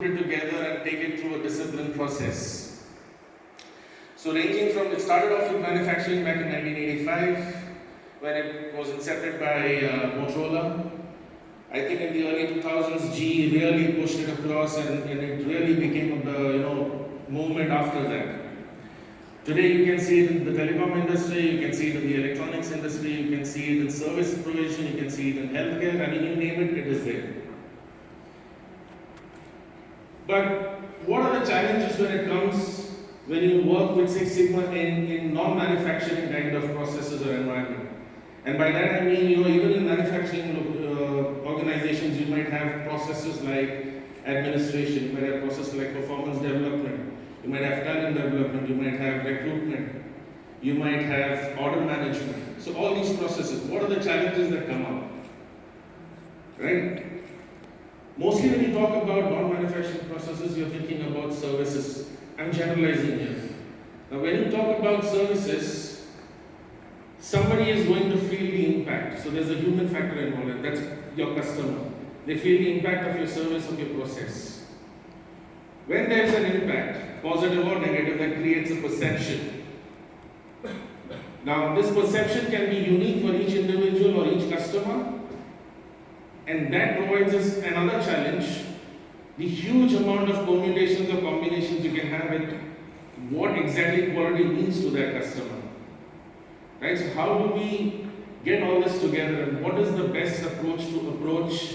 it together and take it through a disciplined process. So ranging from, it started off with manufacturing back in 1985 when it was incepted by Motorola. I think in the early 2000s GE really pushed it across and it really became the movement after that. Today you can see it in the telecom industry, you can see it in the electronics industry, you can see it in service provision, you can see it in healthcare, I mean you name it, it is there. But what are the challenges when you work with Six Sigma in non-manufacturing kind of processes or environment? And by that I mean, even in manufacturing organizations, you might have processes like administration, you might have processes like performance development, you might have talent development, you might have recruitment, you might have order management. So all these processes, what are the challenges that come up? Right? Mostly when you talk about non-manufacturing processes, you're thinking about services. I'm generalizing here. Now when you talk about services, somebody is going to feel the impact. So there's a human factor involved, and that's your customer. They feel the impact of your service, of your process. When there's an impact, positive or negative, that creates a perception. Now this perception can be unique for each individual or each customer. And that provides us another challenge, the huge amount of permutations or combinations you can have with what exactly quality means to that customer. Right? So how do we get all this together and what is the best approach to approach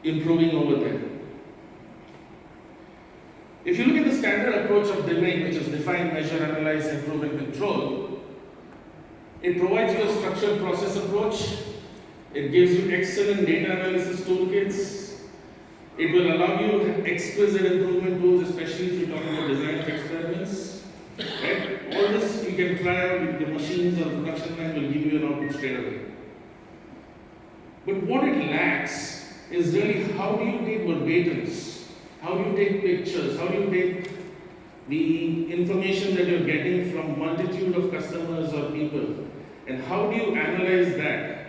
improving over there? If you look at the standard approach of domain, which is define, measure, analyze, improve, and control, it provides you a structured process approach. It gives you excellent data analysis toolkits. It will allow you exquisite improvement tools, especially if you're talking about design of experiments. Right? All this you can try out with the machines or the production line will give you an output straight away. But what it lacks is really how do you take verbatims? How do you take pictures? How do you take the information that you're getting from multitude of customers or people? And how do you analyze that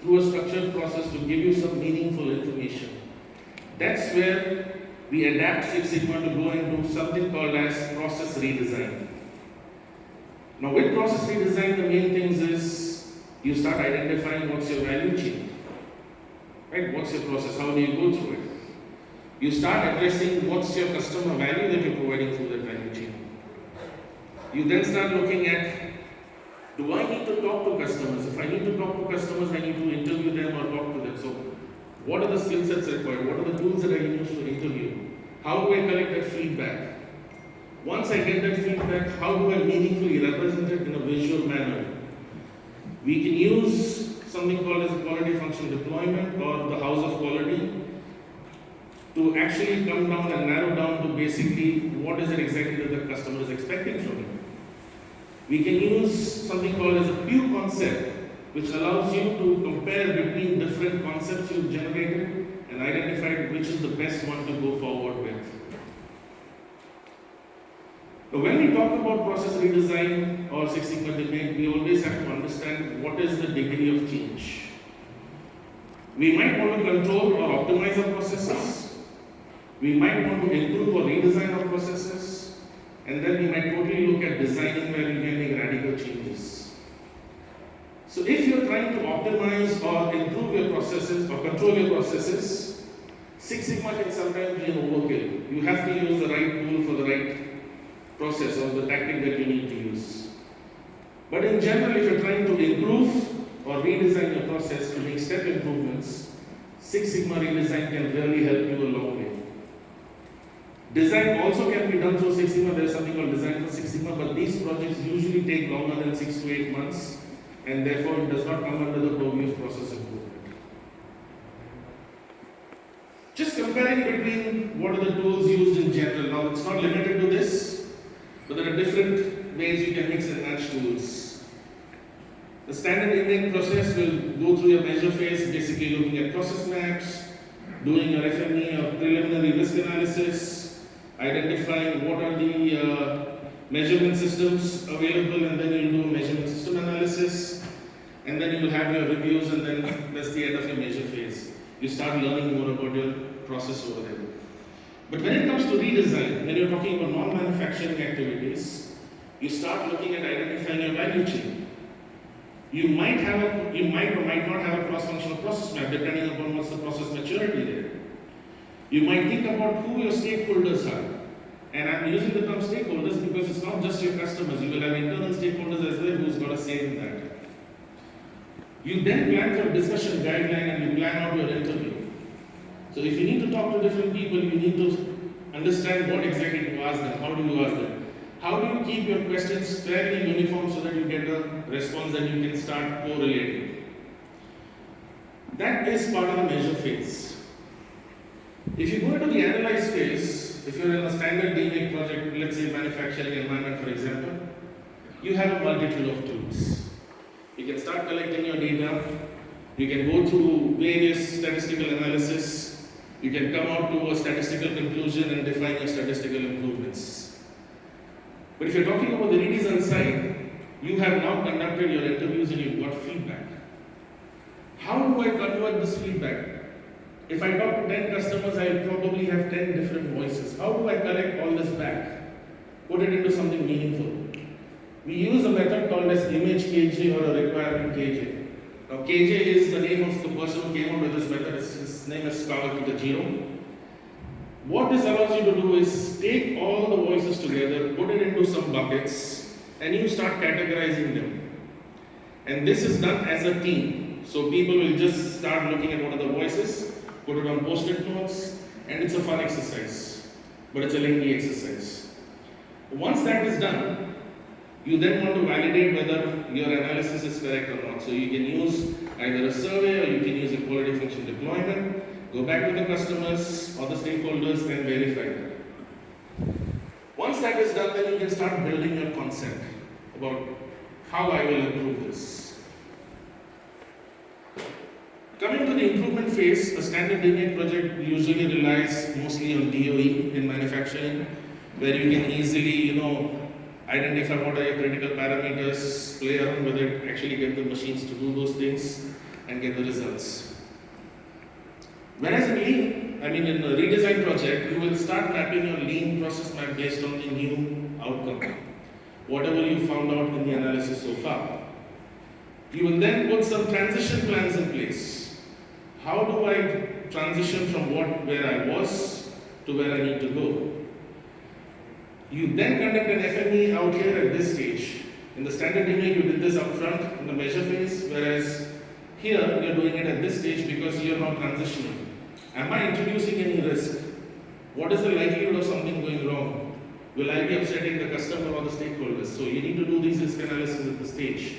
through a structured process to give you some meaningful information? That's where we adapt Six Sigma to go and do something called as process redesign. Now with process redesign, the main things is you start identifying what's your value chain. Right? What's your process? How do you go through it? You start addressing what's your customer value that you're providing through that value chain. You then start looking at, do I need to talk to customers? If I need to talk to customers, I need to interview them or talk to them. So what are the skill sets required? What are the tools that I use to interview? How do I collect that feedback? Once I get that feedback, how do I meaningfully represent it in a visual manner? We can use something called as a quality function deployment or the house of quality to actually come down and narrow down to basically what is it exactly that the customer is expecting from you. We can use something called as a pure concept, which allows you to compare between different concepts you've generated and identify which is the best one to go forward with. Now, when we talk about process redesign or Six Sigma domain, we always have to understand what is the degree of change. We might want to control or optimize our processes. We might want to improve or redesign our processes. And then we might totally look at designing where we can make radical changes. So if you're trying to optimize or improve your processes or control your processes, Six Sigma can sometimes be an overkill. You have to use the right tool for the right process or the tactic that you need to use. But in general, if you're trying to improve or redesign your process to make step improvements, Six Sigma redesign can really help you a long way. Design also can be done through Six Sigma. There is something called design for Six Sigma, but these projects usually take longer than 6 to 8 months, and therefore it does not come under the purview of process improvement. Just comparing between what are the tools used in general. Now it's not limited to this, but there are different ways you can mix and match tools. The standard intake process will go through your measure phase, basically looking at process maps, doing your FME or preliminary risk analysis, identifying what are the measurement systems available, and then you'll do a measurement system analysis, and then you will have your reviews, and then that's the end of your measure phase. You start learning more about your process over there. But when it comes to redesign, when you're talking about non-manufacturing activities, you start looking at identifying your value chain. You might or might not have a cross-functional process map depending upon what's the process maturity there. You might think about who your stakeholders are. And I'm using the term stakeholders because it's not just your customers. You will have internal stakeholders as well who's got a say in that. You then plan for a discussion guideline and you plan out your interview. So if you need to talk to different people, you need to understand what exactly to ask them. How do you ask them? How do you keep your questions fairly uniform so that you get a response that you can start correlating? That is part of the measure phase. If you go into the analyze phase, if you're in a standard DMake project, let's say manufacturing environment for example, you have a multitude of tools. You can start collecting your data, you can go through various statistical analysis, you can come out to a statistical conclusion and define your statistical improvements. But if you're talking about the redesign side, you have now conducted your interviews and you've got feedback. How do I convert this feedback? If I talk to 10 customers, I will probably have 10 different voices. How do I collect all this back? Put it into something meaningful. We use a method called as image KJ or a requirement KJ. Now KJ is the name of the person who came up with this method. His name is Kawakita. What this allows you to do is take all the voices together, put it into some buckets, and you start categorizing them. And this is done as a team. So people will just start looking at what are the voices, put it on post-it notes, and it's a fun exercise. But it's a lengthy exercise. Once that is done, you then want to validate whether your analysis is correct or not. So you can use either a survey or you can use a quality function deployment, go back to the customers or the stakeholders and verify that. Once that is done, then you can start building your concept about how I will improve this. Coming to the improvement phase, a standard DMake project usually relies mostly on DOE in manufacturing, where you can easily, identify what are your critical parameters, play around with it, actually get the machines to do those things and get the results. Whereas in a redesign project, you will start mapping your lean process map based on the new outcome, whatever you found out in the analysis so far. You will then put some transition plans in place. How do I transition from where I was to where I need to go? You then conduct an FME out here at this stage. In the standard DMake, you did this up front in the measure phase, whereas here you're doing it at this stage because you're now transitioning. Am I introducing any risk? What is the likelihood of something going wrong? Will I be upsetting the customer or the stakeholders? So you need to do these risk analysis at the stage.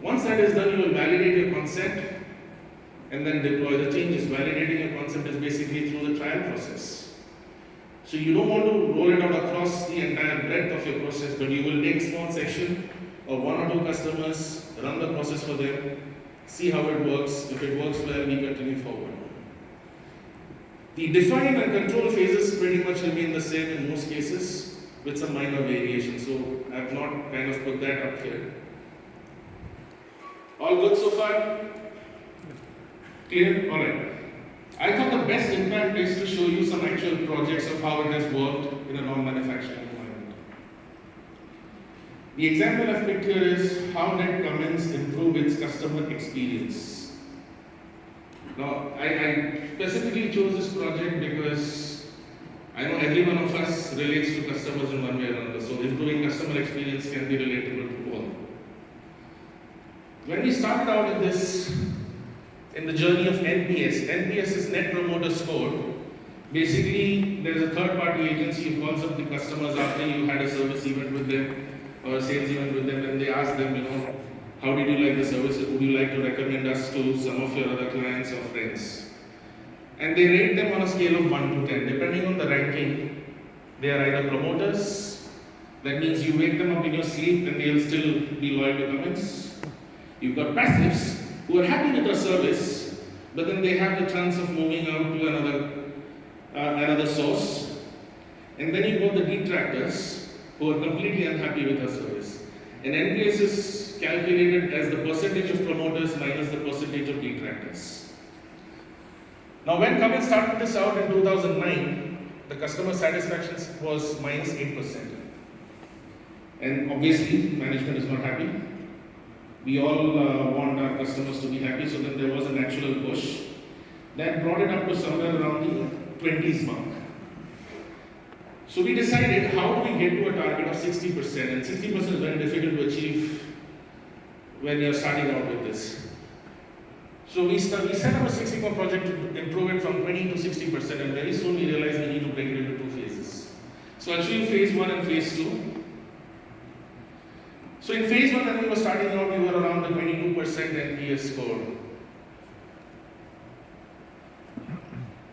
Once that is done, you will validate your concept and then deploy the changes. Validating your concept is basically through the trial process. So you don't want to roll it out across the entire breadth of your process, but you will take small section of 1 or 2 customers, run the process for them, see how it works. If it works well, we continue forward. The define and control phases pretty much remain the same in most cases with some minor variations. So I have not kind of put that up here. All good so far? Clear? Alright. I thought the best impact is to show you some actual projects of how it has worked in a non-manufacturing environment. The example I've picked here is how did Cummins improve its customer experience. Now, I specifically chose this project because I know every one of us relates to customers in one way or another, so improving customer experience can be relatable to all. When we started out in the journey of NPS is Net Promoter Score. Basically, there is a third-party agency who calls up the customers after you had a service event with them or a sales event with them, and they ask them, how did you like the services? Would you like to recommend us to some of your other clients or friends? And they rate them on a scale of 1 to 10. Depending on the ranking, they are either promoters, that means you wake them up in your sleep and they'll still be loyal to Cummins. You've got passives who are happy with the service, but then they have the chance of moving out to another source. And then you've got the detractors who are completely unhappy with our service. And NPS is calculated as the percentage of promoters minus the percentage of detractors. Now when Cummins started this out in 2009, the customer satisfaction was minus 8%. And obviously, management is not happy. We all want our customers to be happy, so then there was a natural push that brought it up to somewhere around the 20s mark. So we decided, how do we get to a target of 60%? And 60% is very difficult to achieve when you're starting out with this. So we set up a 60-month project to improve it from 20 to 60%, and very soon we realized we need to break it into 2 phases. So I'll show you phase 1 and phase 2. So in phase 1, when we were starting out, we were around the 22% NPS score.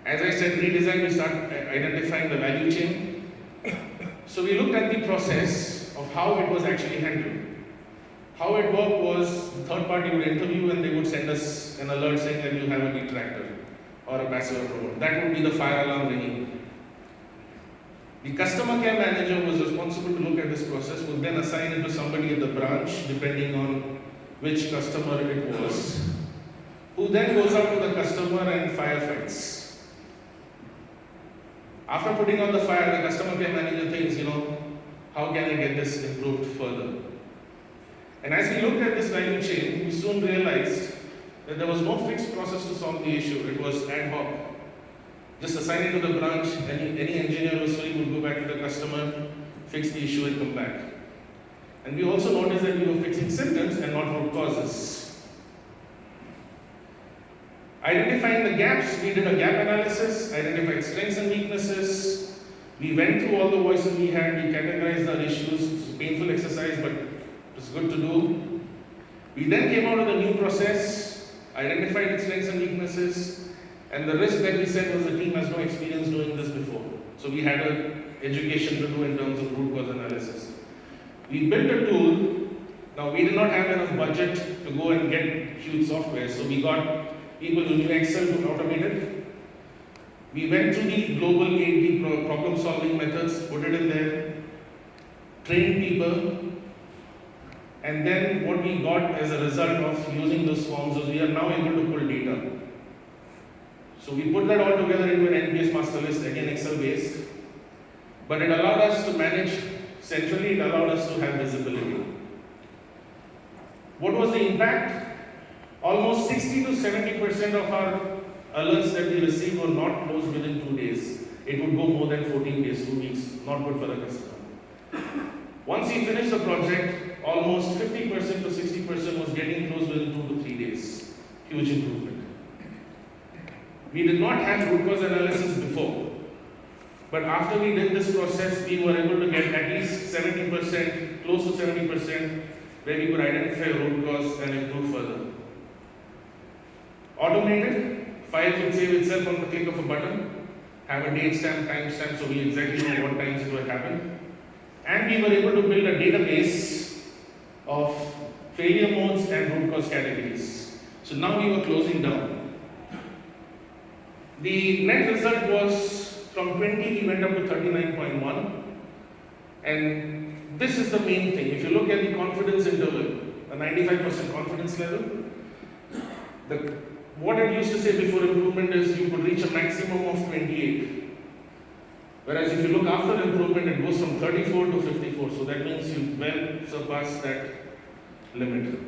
As I said, redesign, we start identifying the value chain. So we looked at the process of how it was actually handled. How it worked was, the third party would interview and they would send us an alert saying that you have a detractor or a passive approval. That would be the fire alarm ringing. The customer care manager who was responsible to look at this process would then assign it to somebody at the branch, depending on which customer it was, who then goes out to the customer and firefights. After putting out the fire, the customer care manager thinks, how can I get this improved further? And as we looked at this value chain, we soon realized that there was no fixed process to solve the issue. It was ad hoc. Just assign it to the branch, any engineer who was free would go back to the customer, fix the issue and come back. And we also noticed that we were fixing symptoms and not root causes. Identifying the gaps, we did a gap analysis, identified strengths and weaknesses. We went through all the voices we had, we categorized our issues. It's a painful exercise, but it was good to do. We then came out with a new process, identified its strengths and weaknesses, and the risk that we said was the team has no experience doing this before. So we had an education to do in terms of root cause analysis. We built a tool. Now we did not have enough budget to go and get huge software, so we got people who knew Excel to automate it. We went through the global 8D problem solving methods, put it in there, trained people, and then what we got as a result of using those forms is we are now able to pull data. So we put that all together into an NPS master list, again Excel based, but it allowed us to manage centrally, it allowed us to have visibility. What was the impact? Almost 60 to 70% of our alerts that we received were not closed within 2 days. It would go more than 14 days, 2 weeks, not good for the customer. Once we finished the project, almost 50% to 60% was getting closed within 2 to 3 days. Huge improvement. We did not have root cause analysis before, but after we did this process, we were able to get at least 70%, close to 70%, where we could identify root cause and improve further. Automated, files would save itself on the click of a button, have a date stamp, time stamp, so we exactly know what times it will happen. And we were able to build a database of failure modes and root cause categories. So now we were closing down. The net result was from 20 we went up to 39.1, and this is the main thing. If you look at the confidence interval, a 95% confidence level, what it used to say before improvement is you could reach a maximum of 28. Whereas if you look after improvement, it goes from 34 to 54. So that means you well surpassed that limit.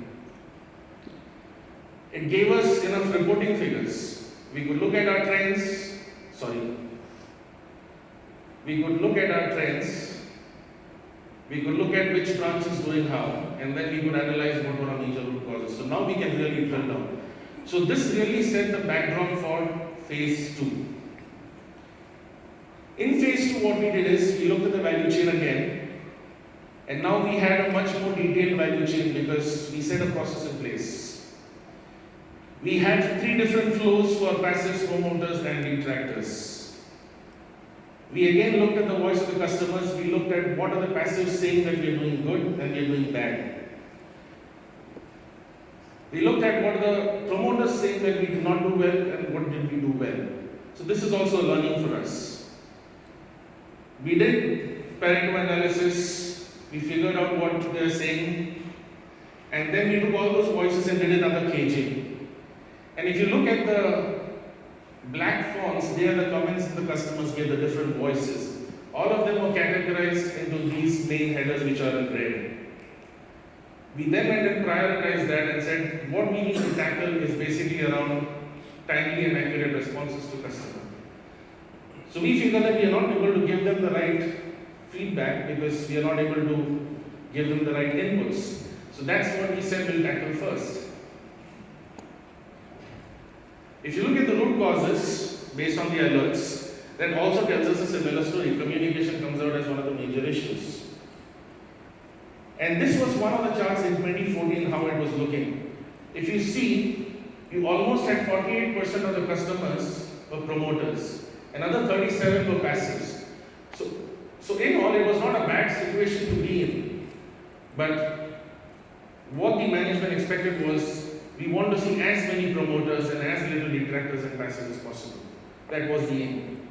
It gave us enough reporting figures. We could look at our trends. We could look at which branch is doing how, and then we could analyze what were our major root causes. So now we can really drill down. So this really set the backdrop for phase 2. In phase 2, what we did is we looked at the value chain again, and now we had a much more detailed value chain because we set a process in place. We had 3 different flows for passives, promoters, and detractors. We again looked at the voice of the customers. We looked at what are the passives saying that we are doing good and we are doing bad. We looked at what the promoters saying that we did not do well and what did we do well. So this is also a learning for us. We did Pareto analysis, we figured out what they are saying, and then we took all those voices and did another KJ. And if you look at the Black fonts, they are the comments the customers give, the different voices. All of them were categorized into these main headers which are in red. We then went and prioritized that and said what we need to tackle is basically around timely and accurate responses to customers. So we figure that we are not able to give them the right feedback because we are not able to give them the right inputs. So that's what we said we'll tackle first. If you look at the root causes based on the alerts, that also tells us a similar story. Communication comes out as one of the major issues. And this was one of the charts in 2014 how it was looking. If you see, you almost had 48% of the customers were promoters, another 37 were passives. So in all, it was not a bad situation to be in. But what the management expected was, we want to see as many promoters and as little detractors and passives as possible. That was the aim.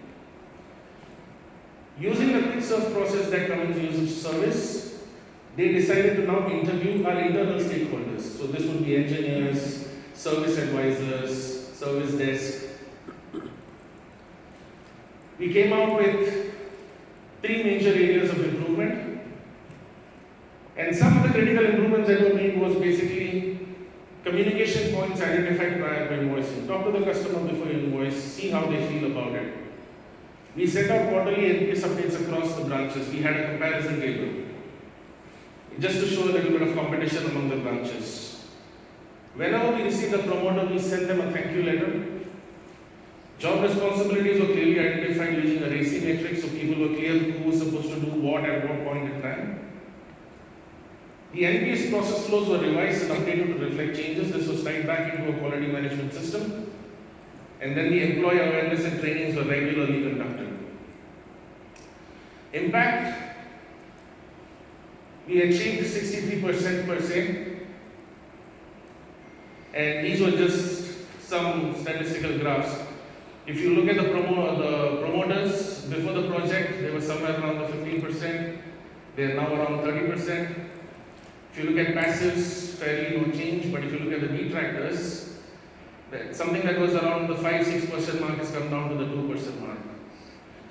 Using the quick serve process that Cummins uses service, they decided to now interview our internal stakeholders. So this would be engineers, service advisors, service desk. We came out with 3 major areas of improvement. And some of the critical improvements that were made was basically communication points identified prior to invoicing. Talk to the customer before you invoice, see how they feel about it. We sent out quarterly NPS updates across the branches. We had a comparison table just to show a little bit of competition among the branches. Whenever we received a promoter, we sent them a thank you letter. Job responsibilities were clearly identified using a RACI matrix, so people were clear who was supposed to do what at what point in time. The NPS process flows were revised and updated to reflect changes. This was tied back into a quality management system. And then the employee awareness and trainings were regularly conducted. Impact, we achieved 63% per se. And these were just some statistical graphs. If you look at the promoters before the project, they were somewhere around the 15%. They are now around 30%. If you look at passives, fairly no change, but if you look at the detractors, something that was around the 5-6% mark has come down to the 2% mark.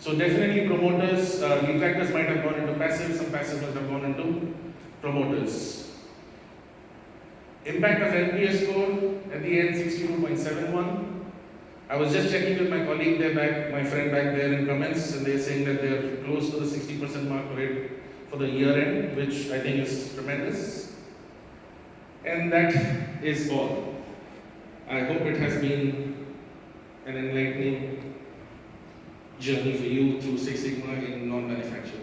So definitely promoters, detractors might have gone into passives, some passives might have gone into promoters. Impact of NPS score at the end 62.71. I was just checking with my colleague there my friend back there in comments, and they're saying that they're close to the 60% mark rate for the year end, which I think is tremendous. And that is all. I hope it has been an enlightening journey for you through Six Sigma in non-manufacturing.